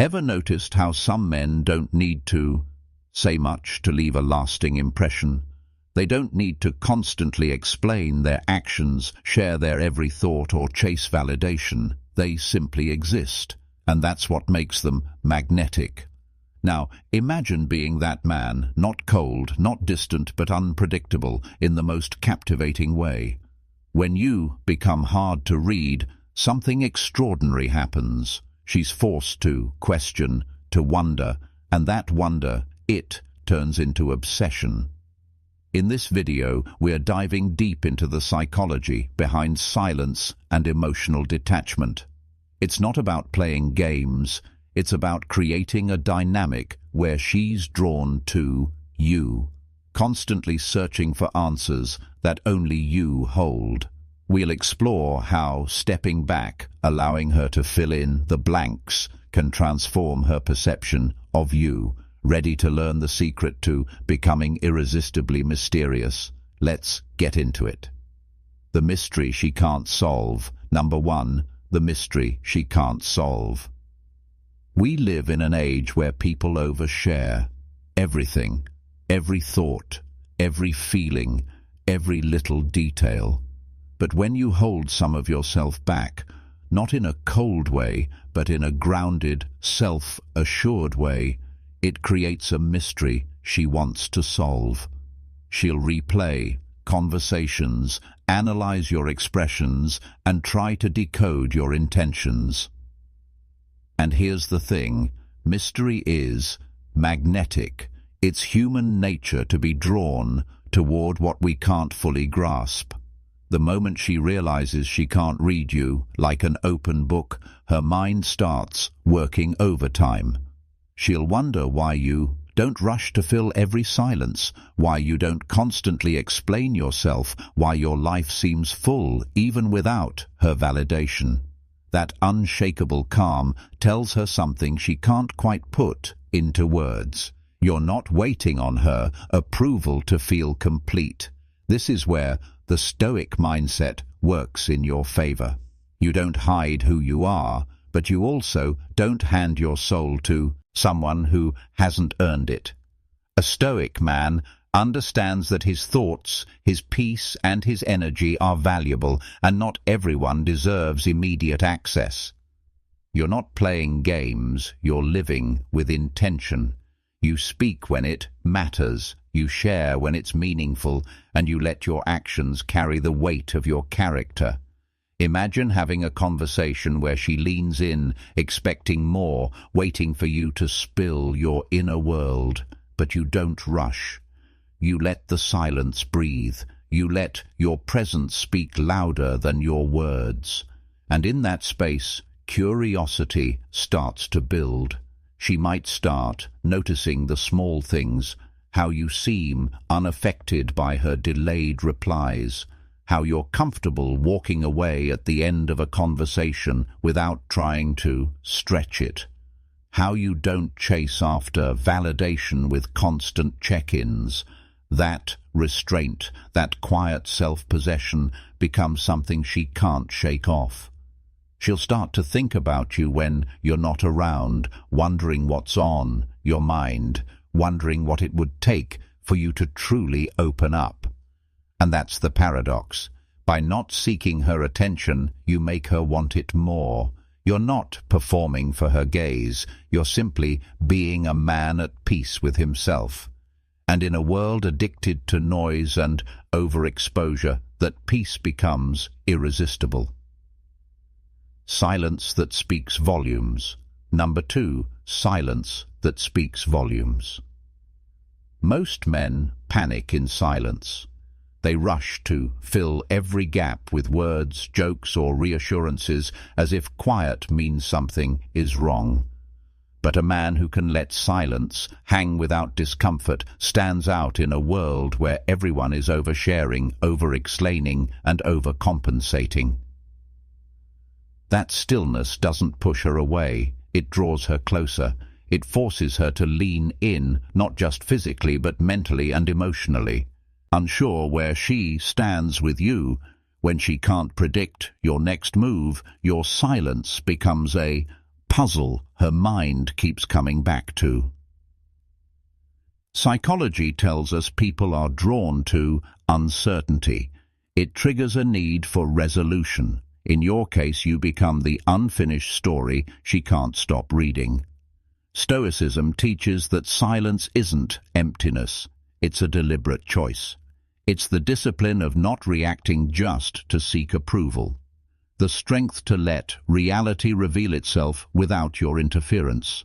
Ever noticed how some men don't need to say much to leave a lasting impression? They don't need to constantly explain their actions, share their every thought, or chase validation. They simply exist, and that's what makes them magnetic. Now, imagine being that man, not cold, not distant, but unpredictable in the most captivating way. When you become hard to read, something extraordinary happens. She's forced to question, to wonder, and that wonder, it turns into obsession. In this video, we are diving deep into the psychology behind silence and emotional detachment. It's not about playing games, it's about creating a dynamic where she's drawn to you, constantly searching for answers that only you hold. We'll explore how stepping back, allowing her to fill in the blanks, can transform her perception of you. Ready to learn the secret to becoming irresistibly mysterious? Let's get into it. The mystery she can't solve. Number 1, the mystery she can't solve. We live in an age where people overshare everything, every thought, every feeling, every little detail. But when you hold some of yourself back, not in a cold way, but in a grounded, self-assured way, it creates a mystery she wants to solve. She'll replay conversations, analyze your expressions, and try to decode your intentions. And here's the thing, mystery is magnetic. It's human nature to be drawn toward what we can't fully grasp. The moment she realizes she can't read you like an open book, her mind starts working overtime. She'll wonder why you don't rush to fill every silence, why you don't constantly explain yourself, why your life seems full even without her validation. That unshakable calm tells her something she can't quite put into words. You're not waiting on her approval to feel complete. This is where the Stoic mindset works in your favor. You don't hide who you are, but you also don't hand your soul to someone who hasn't earned it. A Stoic man understands that his thoughts, his peace, and his energy are valuable, and not everyone deserves immediate access. You're not playing games, you're living with intention. You speak when it matters, you share when it's meaningful, and you let your actions carry the weight of your character. Imagine having a conversation where she leans in, expecting more, waiting for you to spill your inner world, but you don't rush. You let the silence breathe. You let your presence speak louder than your words. And in that space, curiosity starts to build. She might start noticing the small things, how you seem unaffected by her delayed replies, how you're comfortable walking away at the end of a conversation without trying to stretch it, how you don't chase after validation with constant check-ins. That restraint, that quiet self-possession becomes something she can't shake off. She'll start to think about you when you're not around, wondering what's on your mind, wondering what it would take for you to truly open up. And that's the paradox. By not seeking her attention, you make her want it more. You're not performing for her gaze. You're simply being a man at peace with himself. And in a world addicted to noise and overexposure, that peace becomes irresistible. Silence that speaks volumes. Number 2, silence that speaks volumes. Most men panic in silence. They rush to fill every gap with words, jokes, or reassurances as if quiet means something is wrong. But a man who can let silence hang without discomfort stands out in a world where everyone is oversharing, over-explaining, and overcompensating. That stillness doesn't push her away. It draws her closer. It forces her to lean in, not just physically, but mentally and emotionally. Unsure where she stands with you, when she can't predict your next move, your silence becomes a puzzle her mind keeps coming back to. Psychology tells us people are drawn to uncertainty. It triggers a need for resolution. In your case, you become the unfinished story she can't stop reading. Stoicism teaches that silence isn't emptiness. It's a deliberate choice. It's the discipline of not reacting just to seek approval. The strength to let reality reveal itself without your interference.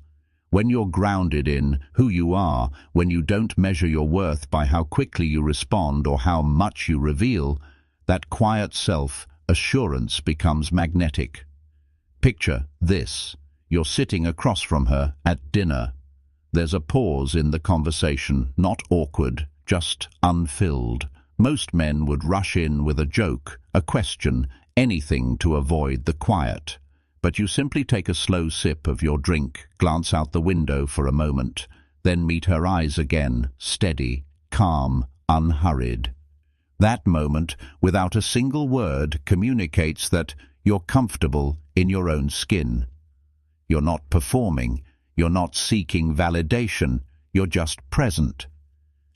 When you're grounded in who you are, when you don't measure your worth by how quickly you respond or how much you reveal, that quiet self-assurance becomes magnetic. Picture this. You're sitting across from her at dinner. There's a pause in the conversation, not awkward, just unfilled. Most men would rush in with a joke, a question, anything to avoid the quiet. But you simply take a slow sip of your drink, glance out the window for a moment, then meet her eyes again, steady, calm, unhurried. That moment, without a single word, communicates that you're comfortable in your own skin. You're not performing, you're not seeking validation, you're just present.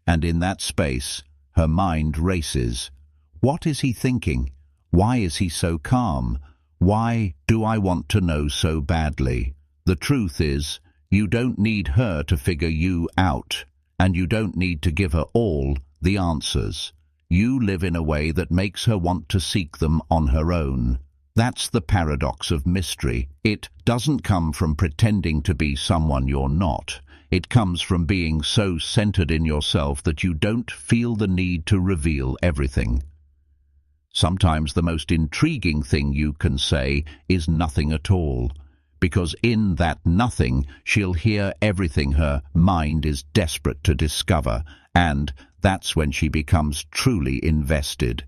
And in that space, her mind races. What is he thinking? Why is he so calm? Why do I want to know so badly? The truth is, you don't need her to figure you out, and you don't need to give her all the answers. You live in a way that makes her want to seek them on her own. That's the paradox of mystery. It doesn't come from pretending to be someone you're not. It comes from being so centered in yourself that you don't feel the need to reveal everything. Sometimes the most intriguing thing you can say is nothing at all, because in that nothing she'll hear everything her mind is desperate to discover, and that's when she becomes truly invested.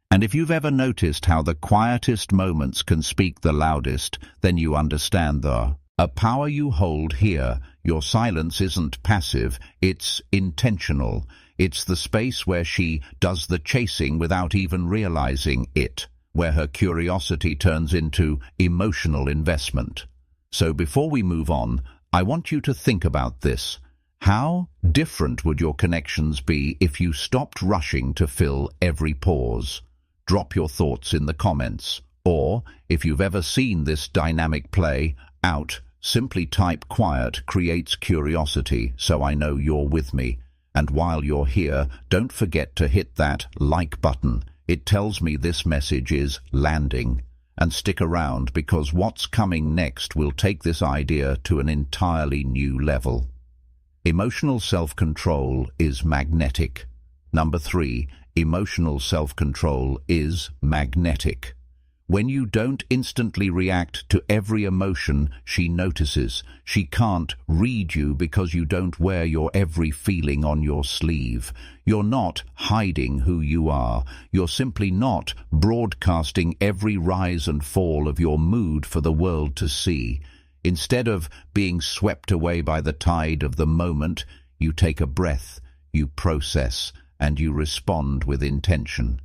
And if you've ever noticed how the quietest moments can speak the loudest, then you understand the power you hold here. Your silence isn't passive, it's intentional. It's the space where she does the chasing without even realizing it, where her curiosity turns into emotional investment. So before we move on, I want you to think about this. How different would your connections be if you stopped rushing to fill every pause? Drop your thoughts in the comments. Or, if you've ever seen this dynamic play out, simply type "quiet creates curiosity" so I know you're with me. And while you're here, don't forget to hit that like button. It tells me this message is landing. And stick around, because what's coming next will take this idea to an entirely new level. Emotional self-control is magnetic. Number 3, emotional self-control is magnetic. When you don't instantly react to every emotion she notices, she can't read you because you don't wear your every feeling on your sleeve. You're not hiding who you are. You're simply not broadcasting every rise and fall of your mood for the world to see. Instead of being swept away by the tide of the moment, you take a breath, you process, and you respond with intention.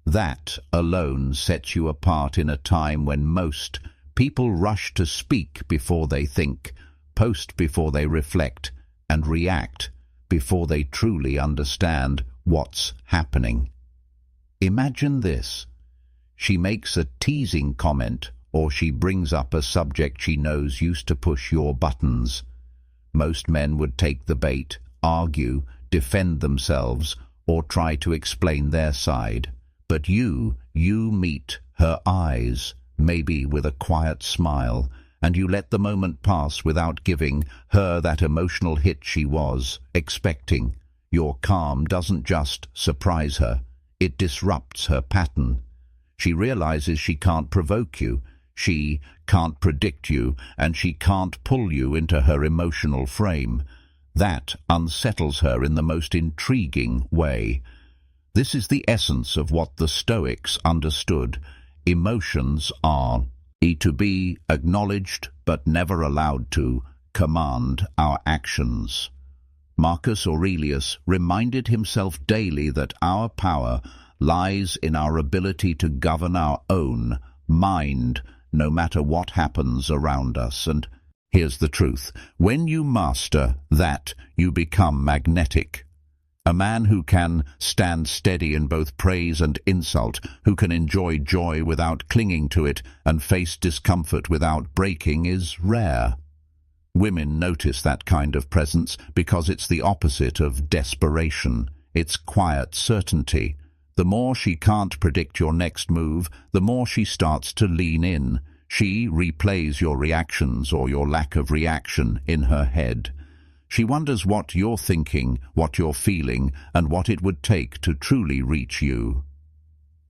That alone sets you apart in a time when most people rush to speak before they think, post before they reflect, and react before they truly understand what's happening. Imagine this. She makes a teasing comment, or she brings up a subject she knows used to push your buttons. Most men would take the bait, argue, defend themselves, or try to explain their side. But you meet her eyes, maybe with a quiet smile, and you let the moment pass without giving her that emotional hit she was expecting. Your calm doesn't just surprise her, it disrupts her pattern. She realizes she can't provoke you, she can't predict you, and she can't pull you into her emotional frame. That unsettles her in the most intriguing way. This is the essence of what the Stoics understood. Emotions are to be acknowledged but never allowed to command our actions. Marcus Aurelius reminded himself daily that our power lies in our ability to govern our own mind no matter what happens around us. And here's the truth. When you master that, you become magnetic. A man who can stand steady in both praise and insult, who can enjoy joy without clinging to it and face discomfort without breaking, is rare. Women notice that kind of presence because it's the opposite of desperation. It's quiet certainty. The more she can't predict your next move, the more she starts to lean in. She replays your reactions or your lack of reaction in her head. She wonders what you're thinking, what you're feeling, and what it would take to truly reach you.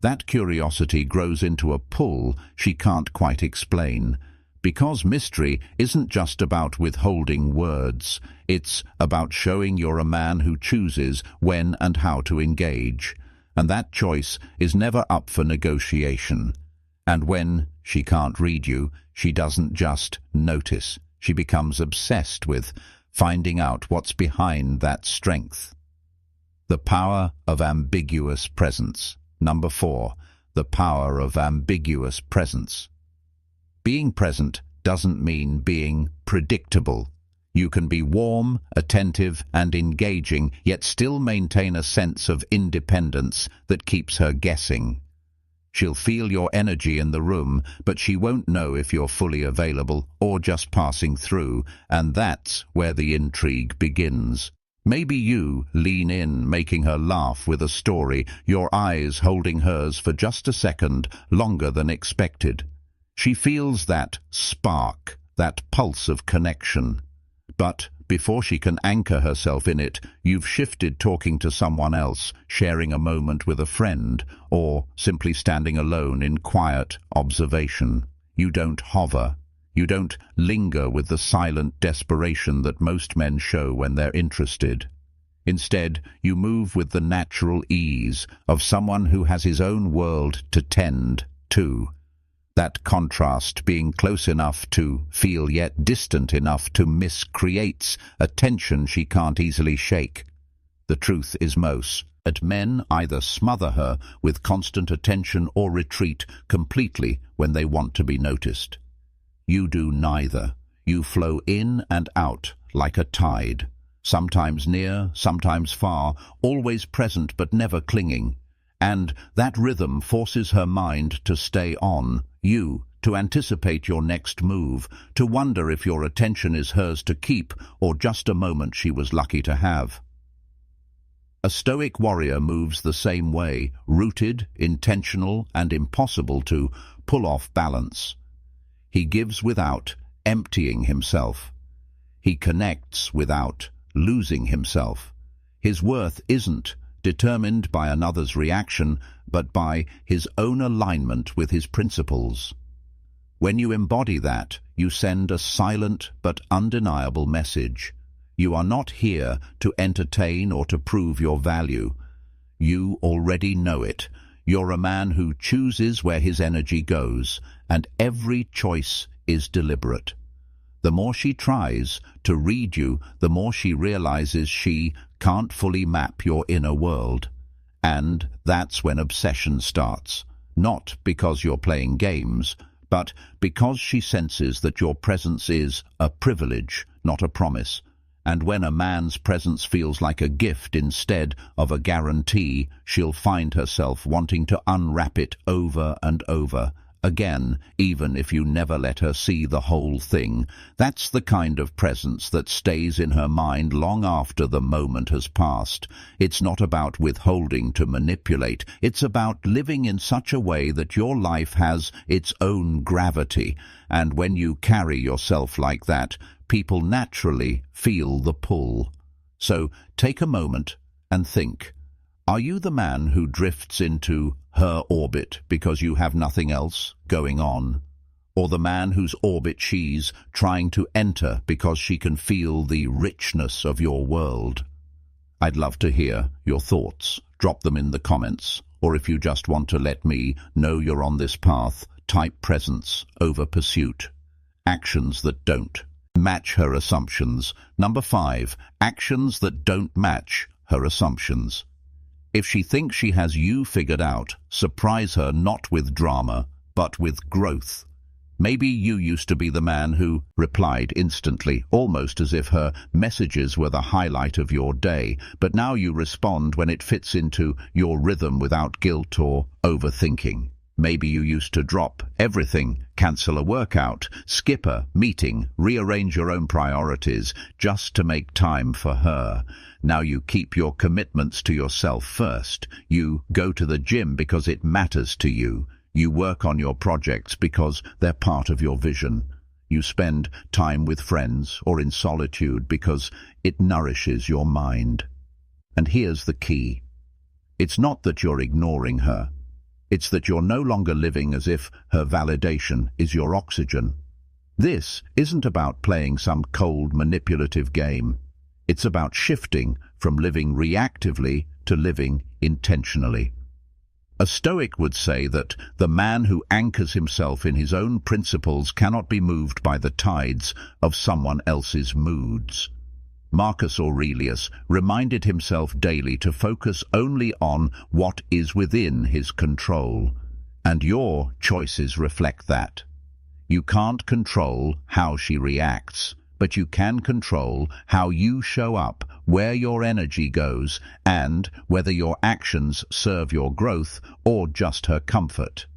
That curiosity grows into a pull she can't quite explain. Because mystery isn't just about withholding words, it's about showing you're a man who chooses when and how to engage. And that choice is never up for negotiation. And when she can't read you, she doesn't just notice. She becomes obsessed with finding out what's behind that strength. The power of ambiguous presence. Number 4, the power of ambiguous presence. Being present doesn't mean being predictable. You can be warm, attentive, and engaging, yet still maintain a sense of independence that keeps her guessing. She'll feel your energy in the room, but she won't know if you're fully available or just passing through, and that's where the intrigue begins. Maybe you lean in, making her laugh with a story, your eyes holding hers for just a second, longer than expected. She feels that spark, that pulse of connection. But before she can anchor herself in it, you've shifted, talking to someone else, sharing a moment with a friend, or simply standing alone in quiet observation. You don't hover. You don't linger with the silent desperation that most men show when they're interested. Instead, you move with the natural ease of someone who has his own world to tend to. That contrast, being close enough to feel yet distant enough to miss, creates a tension she can't easily shake. The truth is most that men either smother her with constant attention or retreat completely when they want to be noticed. You do neither. You flow in and out like a tide, sometimes near, sometimes far, always present but never clinging. And that rhythm forces her mind to stay on you, to anticipate your next move, to wonder if your attention is hers to keep or just a moment she was lucky to have. A Stoic warrior moves the same way, rooted, intentional, and impossible to pull off balance. He gives without emptying himself. He connects without losing himself. His worth isn't determined by another's reaction, but by his own alignment with his principles. When you embody that, you send a silent but undeniable message. You are not here to entertain or to prove your value. You already know it. You're a man who chooses where his energy goes, and every choice is deliberate. The more she tries to read you, the more she realizes she can't fully map your inner world. And that's when obsession starts. Not because you're playing games, but because she senses that your presence is a privilege, not a promise. And when a man's presence feels like a gift instead of a guarantee, she'll find herself wanting to unwrap it over and over again, even if you never let her see the whole thing. That's the kind of presence that stays in her mind long after the moment has passed. It's not about withholding to manipulate. It's about living in such a way that your life has its own gravity. And when you carry yourself like that, people naturally feel the pull. So take a moment and think. Are you the man who drifts into her orbit because you have nothing else going on? Or the man whose orbit she's trying to enter because she can feel the richness of your world? I'd love to hear your thoughts. Drop them in the comments. Or if you just want to let me know you're on this path, type presence over pursuit. Actions that don't match her assumptions. Number 5, actions that don't match her assumptions. If she thinks she has you figured out, surprise her not with drama, but with growth. Maybe you used to be the man who replied instantly, almost as if her messages were the highlight of your day, but now you respond when it fits into your rhythm without guilt or overthinking. Maybe you used to drop everything, cancel a workout, skip a meeting, rearrange your own priorities just to make time for her. Now you keep your commitments to yourself first. You go to the gym because it matters to you. You work on your projects because they're part of your vision. You spend time with friends or in solitude because it nourishes your mind. And here's the key. It's not that you're ignoring her. It's that you're no longer living as if her validation is your oxygen. This isn't about playing some cold, manipulative game. It's about shifting from living reactively to living intentionally. A Stoic would say that the man who anchors himself in his own principles cannot be moved by the tides of someone else's moods. Marcus Aurelius reminded himself daily to focus only on what is within his control, and your choices reflect that. You can't control how she reacts, but you can control how you show up, where your energy goes, and whether your actions serve your growth or just her comfort.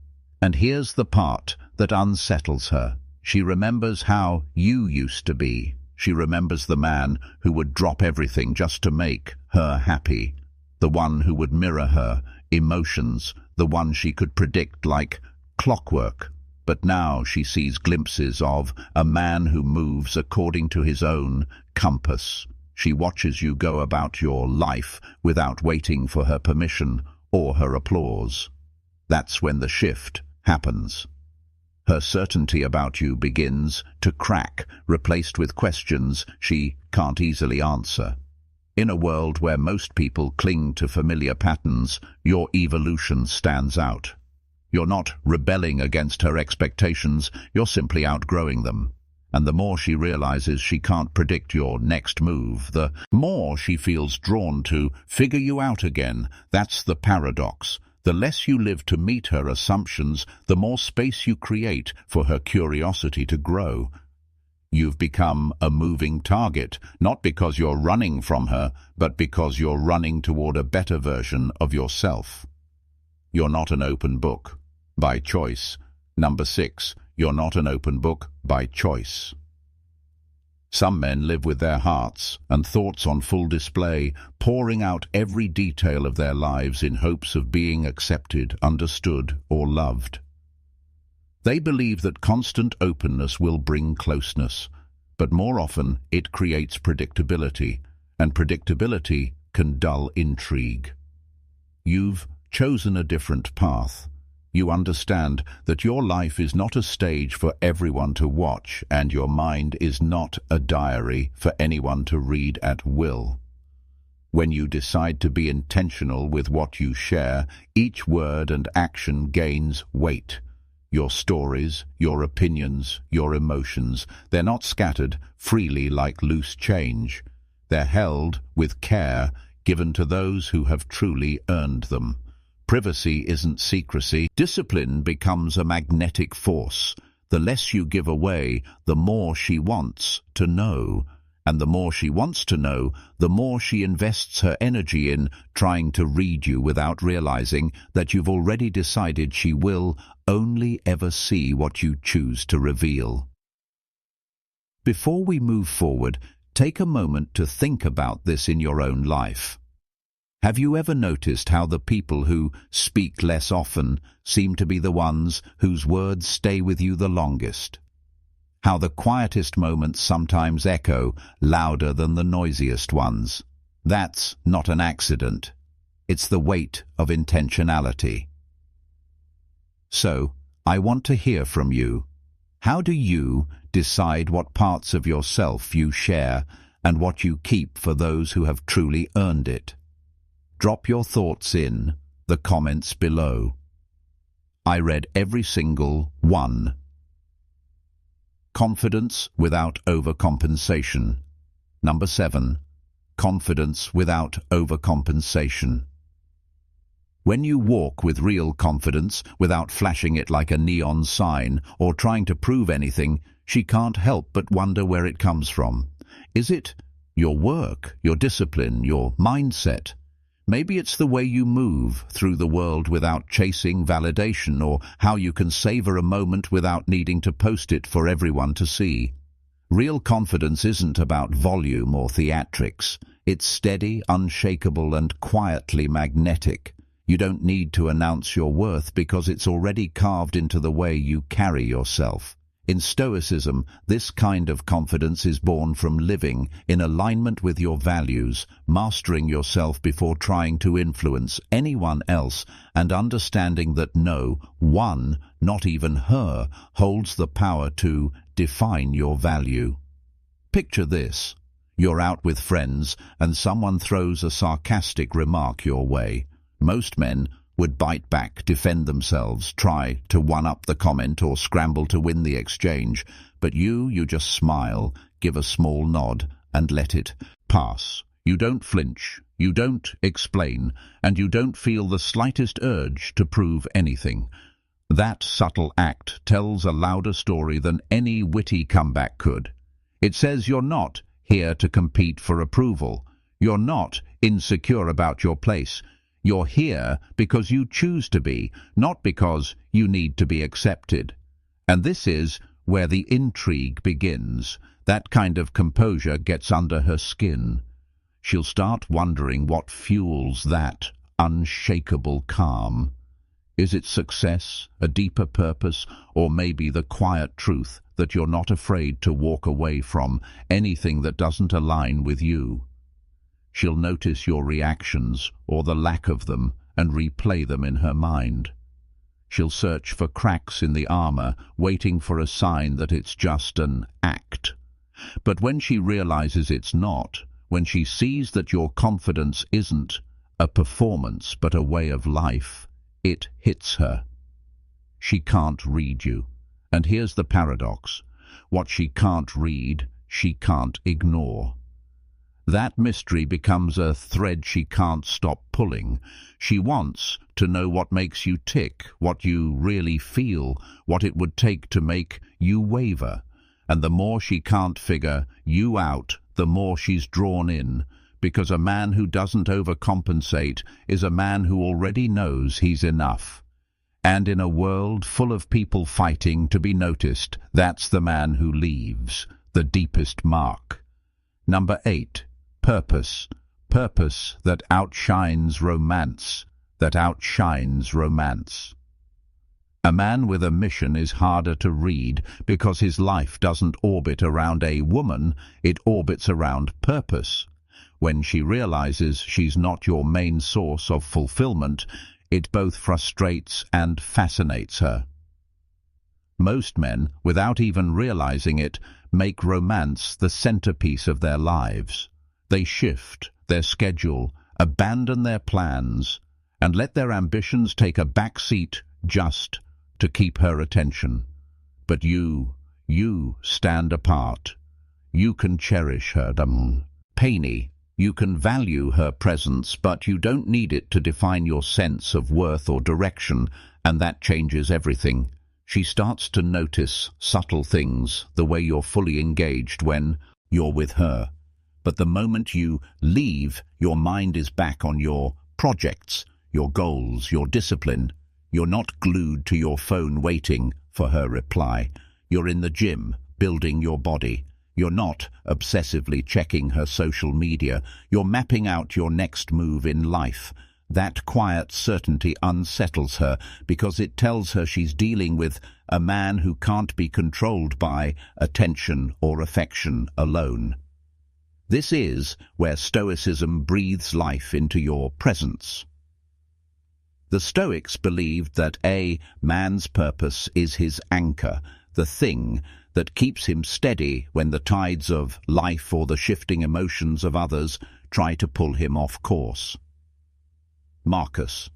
And here's the part that unsettles her. She remembers how you used to be. She remembers the man who would drop everything just to make her happy, the one who would mirror her emotions, the one she could predict like clockwork. But now she sees glimpses of a man who moves according to his own compass. She watches you go about your life without waiting for her permission or her applause. That's when the shift happens. Her certainty about you begins to crack, replaced with questions she can't easily answer. In a world where most people cling to familiar patterns, your evolution stands out. You're not rebelling against her expectations, you're simply outgrowing them. And the more she realizes she can't predict your next move, the more she feels drawn to figure you out again. That's the paradox. The less you live to meet her assumptions, the more space you create for her curiosity to grow. You've become a moving target, not because you're running from her, but because you're running toward a better version of yourself. You're not an open book, by choice. Number 6, you're not an open book by choice. Some men live with their hearts and thoughts on full display, pouring out every detail of their lives in hopes of being accepted, understood, or loved. They believe that constant openness will bring closeness, but more often it creates predictability, and predictability can dull intrigue. You've chosen a different path. You understand that your life is not a stage for everyone to watch, and your mind is not a diary for anyone to read at will. When you decide to be intentional with what you share, each word and action gains weight. Your stories, your opinions, your emotions, they're not scattered freely like loose change. They're held with care, given to those who have truly earned them. Privacy isn't secrecy. Discipline becomes a magnetic force. The less you give away, the more she wants to know. And the more she wants to know, the more she invests her energy in trying to read you without realizing that you've already decided she will only ever see what you choose to reveal. Before we move forward, take a moment to think about this in your own life. Have you ever noticed how the people who speak less often seem to be the ones whose words stay with you the longest? How the quietest moments sometimes echo louder than the noisiest ones? That's not an accident. It's the weight of intentionality. So, I want to hear from you. How do you decide what parts of yourself you share and what you keep for those who have truly earned it? Drop your thoughts in the comments below. I read every single one. Confidence without overcompensation. Number 7. Confidence without overcompensation. When you walk with real confidence, without flashing it like a neon sign or trying to prove anything, she can't help but wonder where it comes from. Is it your work, your discipline, your mindset? Maybe it's the way you move through the world without chasing validation, or how you can savor a moment without needing to post it for everyone to see. Real confidence isn't about volume or theatrics. It's steady, unshakable, and quietly magnetic. You don't need to announce your worth because it's already carved into the way you carry yourself. In Stoicism, this kind of confidence is born from living in alignment with your values, mastering yourself before trying to influence anyone else, and understanding that no one, not even her, holds the power to define your value. Picture this. You're out with friends and someone throws a sarcastic remark your way. Most men would bite back, defend themselves, try to one-up the comment or scramble to win the exchange. But you just smile, give a small nod, and let it pass. You don't flinch, you don't explain, and you don't feel the slightest urge to prove anything. That subtle act tells a louder story than any witty comeback could. It says you're not here to compete for approval. You're not insecure about your place. You're here because you choose to be, not because you need to be accepted. And this is where the intrigue begins. That kind of composure gets under her skin. She'll start wondering what fuels that unshakable calm. Is it success, a deeper purpose, or maybe the quiet truth that you're not afraid to walk away from anything that doesn't align with you? She'll notice your reactions, or the lack of them, and replay them in her mind. She'll search for cracks in the armor, waiting for a sign that it's just an act. But when she realizes it's not, when she sees that your confidence isn't a performance but a way of life, it hits her. She can't read you. And here's the paradox. What she can't read, she can't ignore. That mystery becomes a thread she can't stop pulling. She wants to know what makes you tick, what you really feel, what it would take to make you waver. And the more she can't figure you out, the more she's drawn in, because a man who doesn't overcompensate is a man who already knows he's enough. And in a world full of people fighting to be noticed, that's the man who leaves the deepest mark. Number 8. Purpose. Purpose that outshines romance. That outshines romance. A man with a mission is harder to read because his life doesn't orbit around a woman, it orbits around purpose. When she realizes she's not your main source of fulfillment, it both frustrates and fascinates her. Most men, without even realizing it, make romance the centerpiece of their lives. They shift their schedule, abandon their plans, and let their ambitions take a back seat just to keep her attention. But you stand apart. You can cherish her, Painy. You can value her presence, but you don't need it to define your sense of worth or direction, and that changes everything. She starts to notice subtle things, the way you're fully engaged when you're with her. But the moment you leave, your mind is back on your projects, your goals, your discipline. You're not glued to your phone waiting for her reply. You're in the gym, building your body. You're not obsessively checking her social media. You're mapping out your next move in life. That quiet certainty unsettles her because it tells her she's dealing with a man who can't be controlled by attention or affection alone. This is where Stoicism breathes life into your presence. The Stoics believed that a man's purpose is his anchor, the thing that keeps him steady when the tides of life or the shifting emotions of others try to pull him off course. Marcus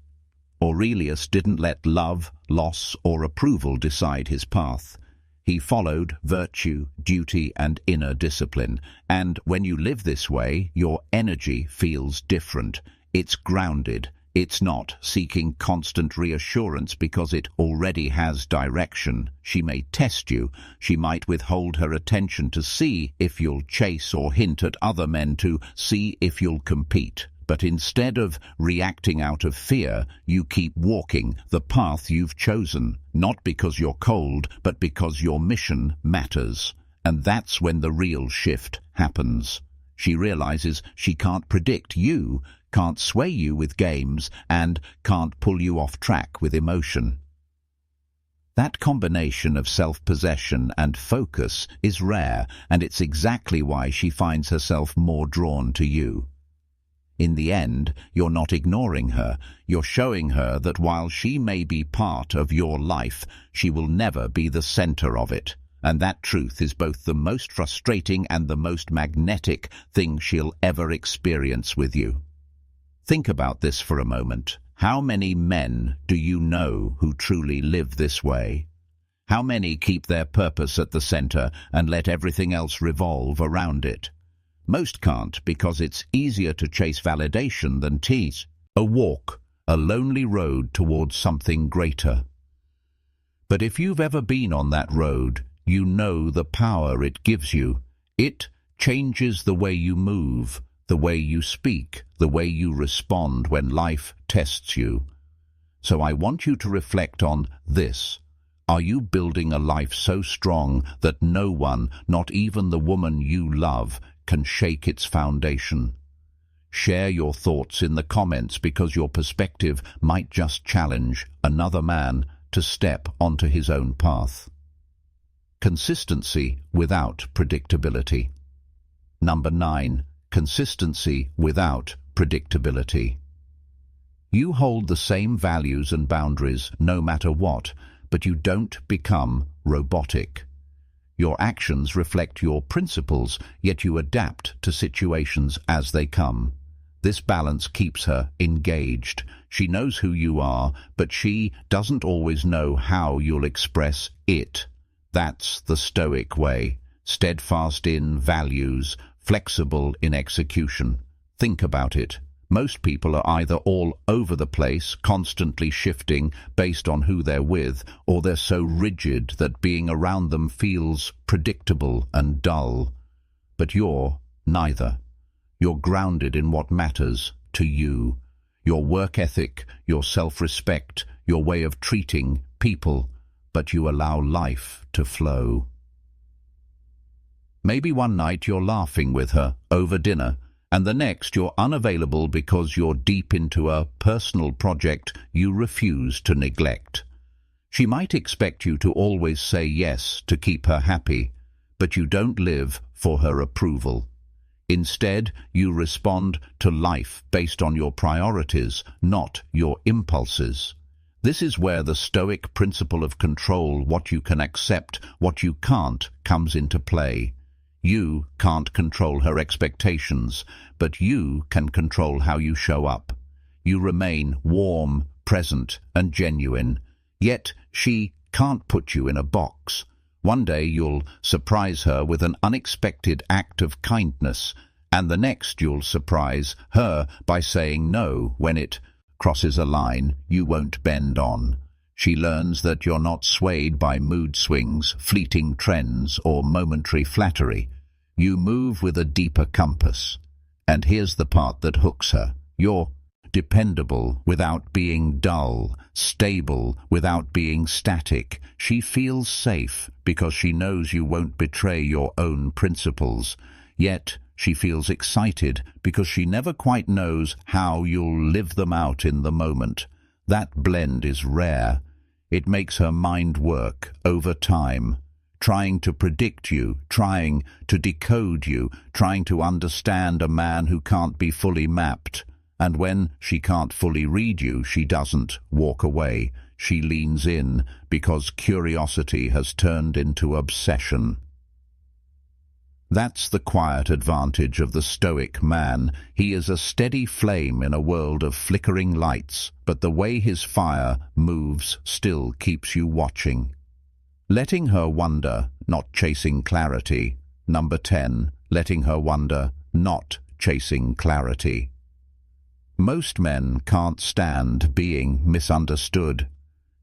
Aurelius didn't let love, loss, or approval decide his path. He followed virtue, duty, and inner discipline. And when you live this way, your energy feels different. It's grounded, It's not seeking constant reassurance because it already has direction. She may test you. She might withhold her attention to see if you'll chase or hint at other men to see if you'll compete. But instead of reacting out of fear, you keep walking the path you've chosen, not because you're cold, but because your mission matters. And that's when the real shift happens. She realizes she can't predict you, can't sway you with games, and can't pull you off track with emotion. That combination of self-possession and focus is rare, and it's exactly why she finds herself more drawn to you. In the end, you're not ignoring her. You're showing her that while she may be part of your life, she will never be the center of it. And that truth is both the most frustrating and the most magnetic thing she'll ever experience with you. Think about this for a moment. How many men do you know who truly live this way? How many keep their purpose at the center and let everything else revolve around it? Most can't, because it's easier to chase validation than tease. A walk, a lonely road towards something greater. But if you've ever been on that road, you know the power it gives you. It changes the way you move, the way you speak, the way you respond when life tests you. So I want you to reflect on this. Are you building a life so strong that no one, not even the woman you love, can shake its foundation? Share your thoughts in the comments, because your perspective might just challenge another man to step onto his own path. Consistency without predictability. Number 9. Consistency without predictability. You hold the same values and boundaries no matter what, but you don't become robotic. Your actions reflect your principles, yet you adapt to situations as they come. This balance keeps her engaged. She knows who you are, but she doesn't always know how you'll express it. That's the Stoic way. Steadfast in values, flexible in execution. Think about it. Most people are either all over the place, constantly shifting based on who they're with, or they're so rigid that being around them feels predictable and dull. But you're neither. You're grounded in what matters to you. Your work ethic, your self-respect, your way of treating people, but you allow life to flow. Maybe one night you're laughing with her over dinner, and the next you're unavailable because you're deep into a personal project you refuse to neglect. She might expect you to always say yes to keep her happy, but you don't live for her approval. Instead, you respond to life based on your priorities, not your impulses. This is where the Stoic principle of control, what you can accept, what you can't, comes into play. You can't control her expectations, but you can control how you show up. You remain warm, present, and genuine, yet she can't put you in a box. One day you'll surprise her with an unexpected act of kindness, and the next you'll surprise her by saying no when it crosses a line you won't bend on. She learns that you're not swayed by mood swings, fleeting trends, or momentary flattery. You move with a deeper compass. And here's the part that hooks her. You're dependable without being dull, stable without being static. She feels safe because she knows you won't betray your own principles. Yet she feels excited because she never quite knows how you'll live them out in the moment. That blend is rare. It makes her mind work over time, trying to predict you, trying to decode you, trying to understand a man who can't be fully mapped. And when she can't fully read you, she doesn't walk away. She leans in because curiosity has turned into obsession. That's the quiet advantage of the Stoic man. He is a steady flame in a world of flickering lights, but the way his fire moves still keeps you watching. Letting her wonder, not chasing clarity. Number 10. Letting her wonder, not chasing clarity. Most men can't stand being misunderstood.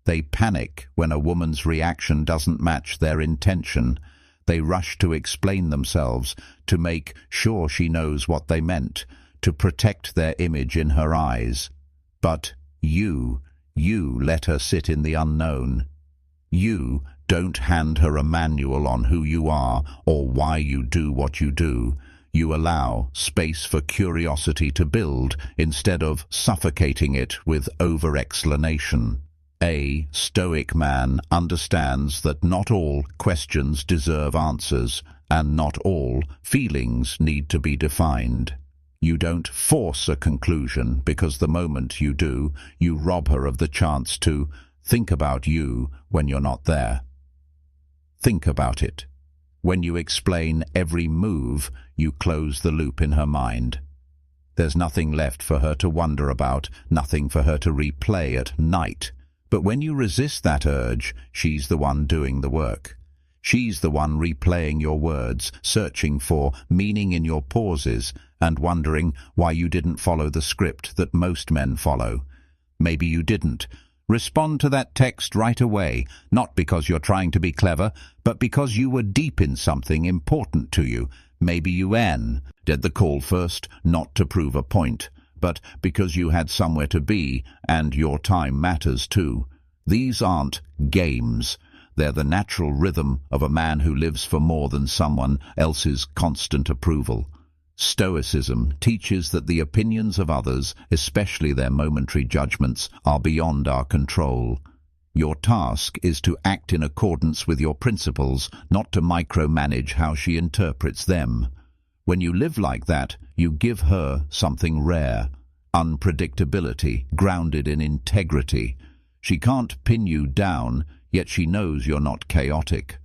They panic when a woman's reaction doesn't match their intention. They rush to explain themselves, to make sure she knows what they meant, to protect their image in her eyes. But you let her sit in the unknown. You don't hand her a manual on who you are or why you do what you do. You allow space for curiosity to build instead of suffocating it with over-explanation. A Stoic man understands that not all questions deserve answers, and not all feelings need to be defined. You don't force a conclusion, because the moment you do, you rob her of the chance to think about you when you're not there. Think about it. When you explain every move, you close the loop in her mind. There's nothing left for her to wonder about, nothing for her to replay at night. But when you resist that urge, she's the one doing the work. She's the one replaying your words, searching for meaning in your pauses, and wondering why you didn't follow the script that most men follow. Maybe you didn't. Respond to that text right away, not because you're trying to be clever, but because you were deep in something important to you. Maybe you did the call first, not to prove a point, but because you had somewhere to be, and your time matters too. These aren't games. They're the natural rhythm of a man who lives for more than someone else's constant approval. Stoicism teaches that the opinions of others, especially their momentary judgments, are beyond our control. Your task is to act in accordance with your principles, not to micromanage how she interprets them. When you live like that, you give her something rare: unpredictability, grounded in integrity. She can't pin you down, yet she knows you're not chaotic.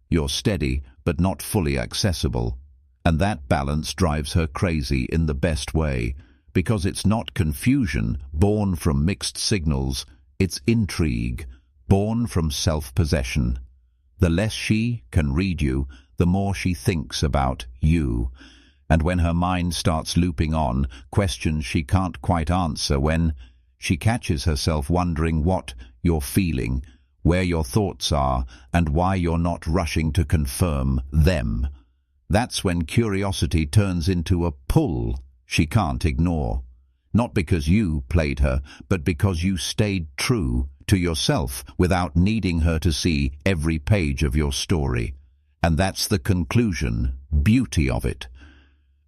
You're steady, but not fully accessible. And that balance drives her crazy in the best way, because it's not confusion born from mixed signals, it's intrigue, born from self-possession. The less she can read you, the more she thinks about you. And when her mind starts looping on, questions she can't quite answer, when she catches herself wondering what you're feeling, where your thoughts are, and why you're not rushing to confirm them, that's when curiosity turns into a pull she can't ignore. Not because you played her, but because you stayed true to yourself without needing her to see every page of your story. And that's the conclusion, beauty of it.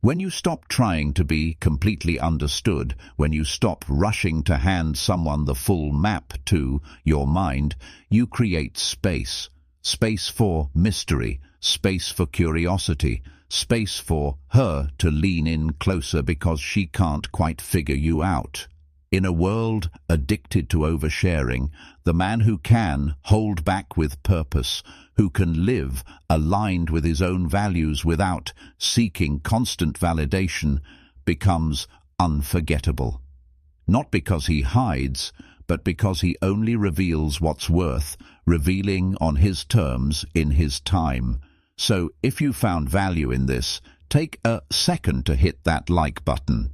When you stop trying to be completely understood, when you stop rushing to hand someone the full map to your mind, you create space. Space for mystery, space for curiosity, space for her to lean in closer because she can't quite figure you out. In a world addicted to oversharing, the man who can hold back with purpose, who can live aligned with his own values without seeking constant validation, becomes unforgettable. Not because he hides, but because he only reveals what's worth revealing on his terms in his time. So if you found value in this, take a second to hit that like button.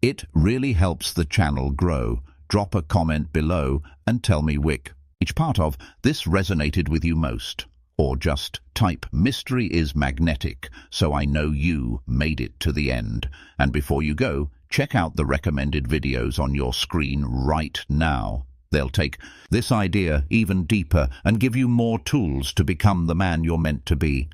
It really helps the channel grow. Drop a comment below and tell me which part of this resonated with you most. Or just type "mystery is magnetic" so I know you made it to the end. And before you go, check out the recommended videos on your screen right now. They'll take this idea even deeper and give you more tools to become the man you're meant to be.